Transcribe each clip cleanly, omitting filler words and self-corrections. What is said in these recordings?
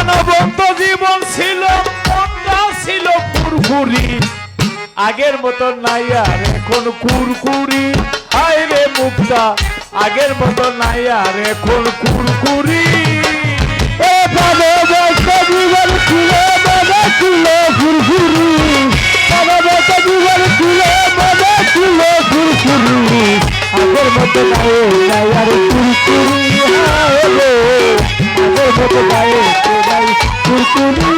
প্রাণবন্ত জীবন ছিল, মনটা ছিল ফুরফুরি, আগের মতো নাই আর এখন কুরকুরি। হায় রে মুক্তা, আগের মতো নাই আর এখন কুরকুরি। প্রাণবন্ত জীবন ছিল, মনে ছিল ফুরফুরি, প্রাণবন্ত জীবন ছিল, মনে ছিল ফুরফুরি, আগের মতো নাই আর ফুরফুরি। হায় রে আগের মতো নাই ফুরফুরি।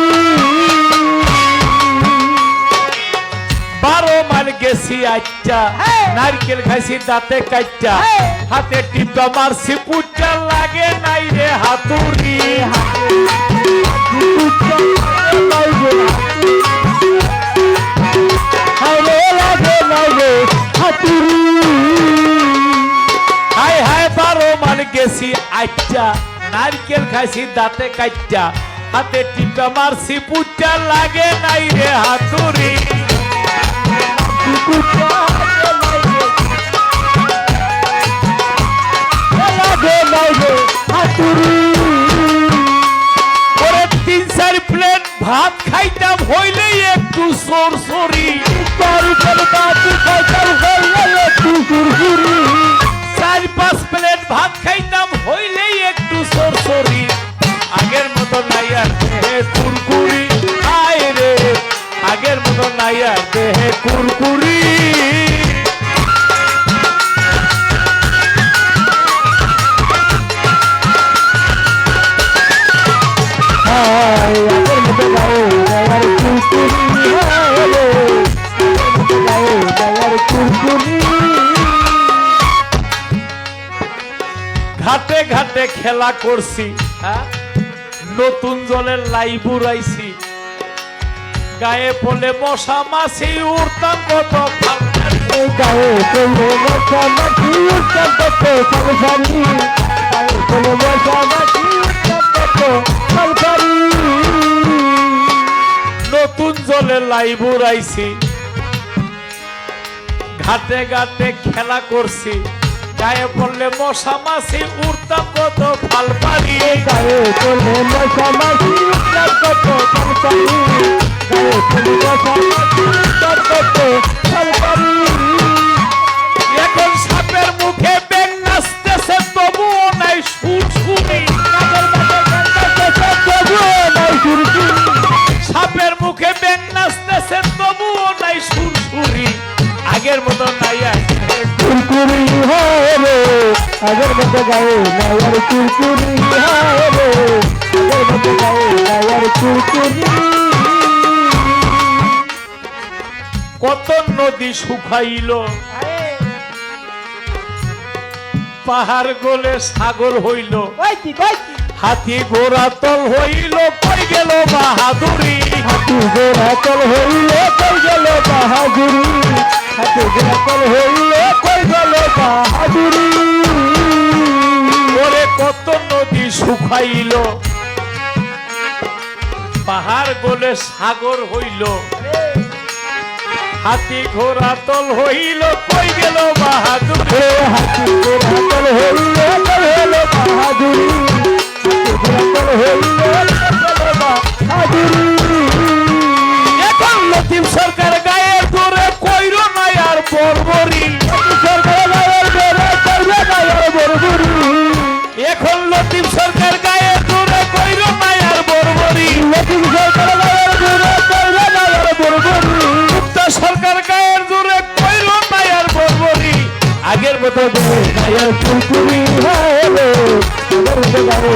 12 মাইল গেছি আচ্চা, নারকেল খাইছি দাঁতে কাচ্চা, হাতে টিপা মারছি পুচ্চা, লাগে নাই রে হাতুড়ি। হায় হায় 12 মাইল গেছি আচ্চা, নারকেল খাইছি দাঁতে কাচ্চা, হাতে টিপা মারছি পুচ্চা, লাগে নাই রে হাতুড়ি। ওরে 3-4 প্লেট ভাত খাইতাম হইলেই একটু সরসরি, 4-5 প্লেট ভাত খাইতাম হইলেই একটু সরসরি, আগের মতো নাই আর দেহে কুরকুরি। হায় রে আগের মতো নাই আর দেহে কুরকুরি। ঘাটে ঘাটে খেলা করছি, নতুন জলের লাই বুড়াইছি, গায়ে পড়লে মশা মাছি উড়তাম কত গায়ে পড়লে মশা মাছি উড়তাম কত সালসারি, গায়ে পড়লে মশা মাছি উড়তাম কত সালসারি। নতুন জলের লাই বুড়াইছি, ঘাটে ঘাটে খেলা করছি, গায়ে পড়লে মশা মাছি উড়তাম কত ফালপারি। গায়ে পড়লে মশা মাছি উড়তাম কত সালসারি, গায়ে পড়লে মশা মাছি উড়তাম কত সালসারি। এখন সাপের মুখে ব্যাঙ নাচতেছে তবুও নাই সুরসুরি, সাপের মুখে ব্যাঙ নাচতেছে তবুও নাই সুরসুরি, আগের মতো নাই আর কুরকুরি। হায় রে আগের মতো গায়ে নাই আর কুরকুরি। হায় রে আগের মতো গায়ে নাই আর কুরকুরি। কত নদী শুকাইল, পাহাড় গলে সাগর হইল, হাতি ঘোড়া তল হইল, কই গেল বাহাদুরি। হাতি ঘোড়া তল হইলে কই গেল বাহাদুরি, হাতি ঘোড়া তল হইলে কই গেল বাহাদুরি। ওরে কত নদী শুকাইল, পাহাড় গলে সাগর হইল, হাতি ঘোড়া তল হইল, কই গেল বাহাদুরি। হাতি ঘোড়া তল হইলে কই গেল বাহাদুরি, হাতি ঘোড়া তল হইলে কই গেল বাহাদুরি। এখন লতিফ সরকার গায়ের দূরে কইর নাই আর বরবরি, এখন লতিফ সরকার গায়ের দূরে কইর নাই আর বরবরি, মুক্তা সরকার গায়ের দূরে কইর নাই আর বরবরি, আগের মতো কুরকুরি। হায় রে আগের মতো গায়ে